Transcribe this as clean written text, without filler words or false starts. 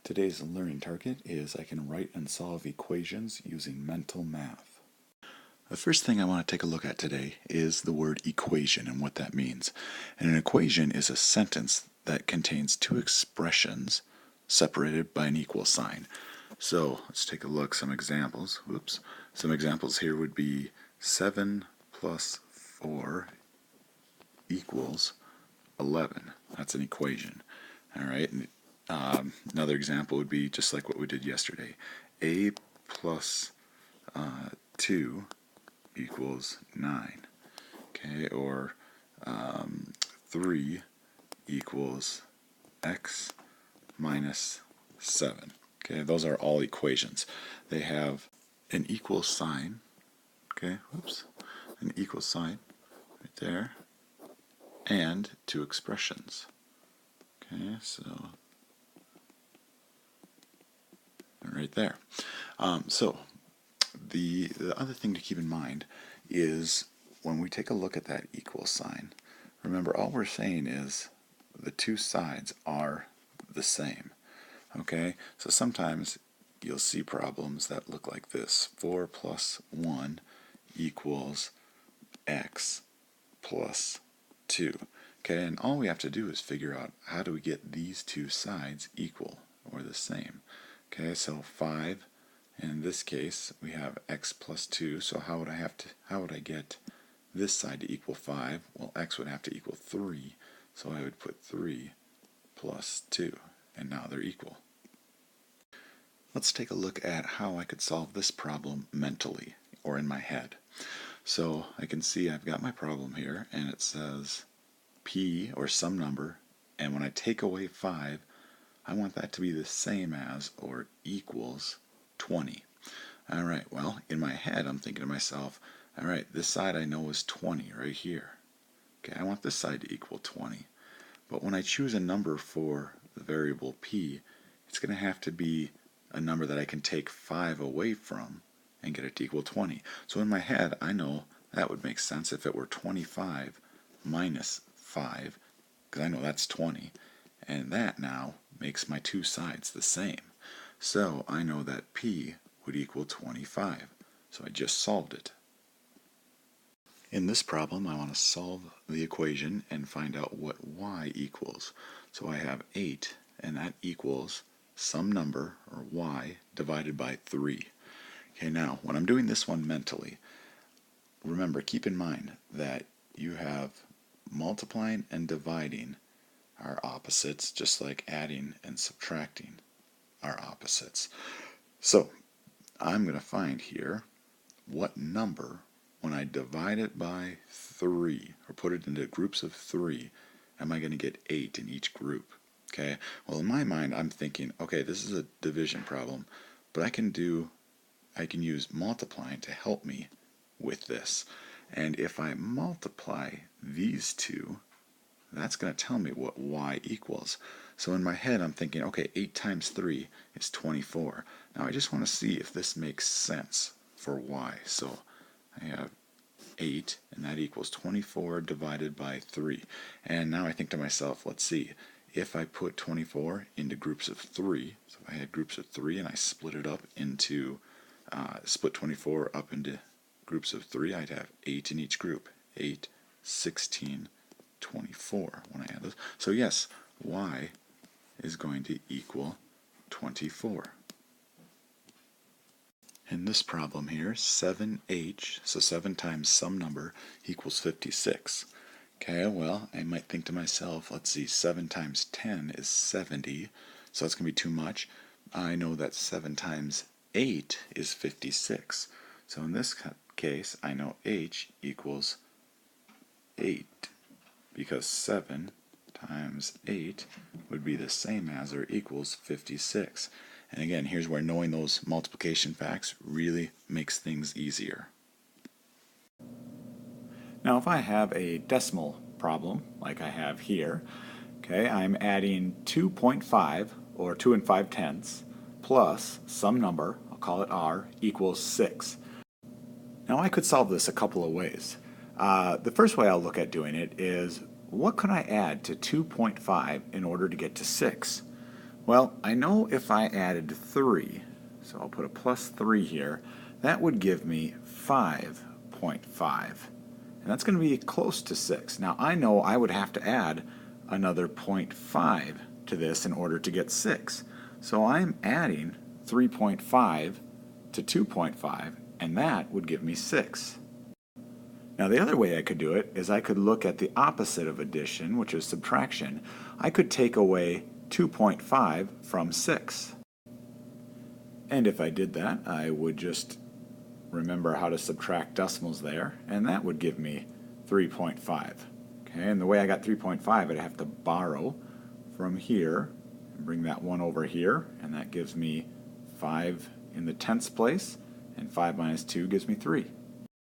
Today's learning target is I can write and solve equations using mental math. The first thing I want to take a look at today is the word equation and what that means. And an equation is a sentence that contains two expressions separated by an equal sign. So let's take a look, some examples. Whoops. Some examples here would be 7 plus 4 equals 11. That's an equation. All right. Another example would be just like what we did yesterday. A plus 2 equals 9. Okay, or 3 equals x minus 7. Okay, those are all equations. They have an equal sign. Okay, whoops, an equal sign right there, and two expressions. Okay, so right there. So the other thing to keep in mind is when we take a look at that equal sign, remember all we're saying is the two sides are the same. Okay, so sometimes you'll see problems that look like this. 4 plus 1 equals x plus 2. Okay, and all we have to do is figure out how do we get these two sides equal or the same. Okay, so 5, in this case we have x plus 2, so how would I get this side to equal 5? Well, x would have to equal 3, so I would put 3 plus 2, and now they're equal. Let's take a look at how I could solve this problem mentally, or in my head. So I can see I've got my problem here, and it says p, or some number, and when I take away 5, I want that to be the same as or equals 20. Alright, well, in my head I'm thinking to myself, alright, this side I know is 20 right here. Okay, I want this side to equal 20. But when I choose a number for the variable p, it's going to have to be a number that I can take 5 away from and get it to equal 20. So in my head I know that would make sense if it were 25 minus 5, because I know that's 20, and that now makes my two sides the same. So I know that p would equal 25, so I just solved it. In this problem I want to solve the equation and find out what y equals. So I have 8, and that equals some number, or y, divided by 3. Okay, now when I'm doing this one mentally, remember, keep in mind that you have multiplying and dividing are opposites, just like adding and subtracting are opposites. So I'm going to find here what number, when I divide it by 3, or put it into groups of 3, am I going to get 8 in each group. Okay, well in my mind I'm thinking, okay, this is a division problem, but I can use multiplying to help me with this. And if I multiply these two, that's going to tell me what y equals. So in my head I'm thinking, okay, 8 times 3 is 24. Now I just want to see if this makes sense for y. So I have 8, and that equals 24 divided by 3. And now I think to myself, let's see, if I put 24 into groups of 3, so if I had groups of 3 and I split it up into, split 24 up into groups of 3, I'd have 8 in each group. 8, 16, 24 when I add those. So yes, y is going to equal 24. In this problem here, 7h, so 7 times some number, equals 56. Okay, well, I might think to myself, let's see, 7 times 10 is 70, so that's going to be too much. I know that 7 times 8 is 56. So in this case, I know h equals 8, because 7 times 8 would be the same as or equals 56. And again, here's where knowing those multiplication facts really makes things easier. Now if I have a decimal problem, like I have here, okay, I'm adding 2.5, or 2 5/10, plus some number, I'll call it r, equals 6. Now I could solve this a couple of ways. The first way I'll look at doing it is, what could I add to 2.5 in order to get to 6? Well, I know if I added 3, so I'll put a plus 3 here, that would give me 5.5. And that's going to be close to 6. Now I know I would have to add another 0.5 to this in order to get 6. So I'm adding 3.5 to 2.5, and that would give me 6. Now the other way I could do it is I could look at the opposite of addition, which is subtraction. I could take away 2.5 from 6. And if I did that, I would just remember how to subtract decimals there, and that would give me 3.5. Okay, and the way I got 3.5, I'd have to borrow from here and bring that 1 over here, and that gives me 5 in the tenths place, and 5 minus 2 gives me 3.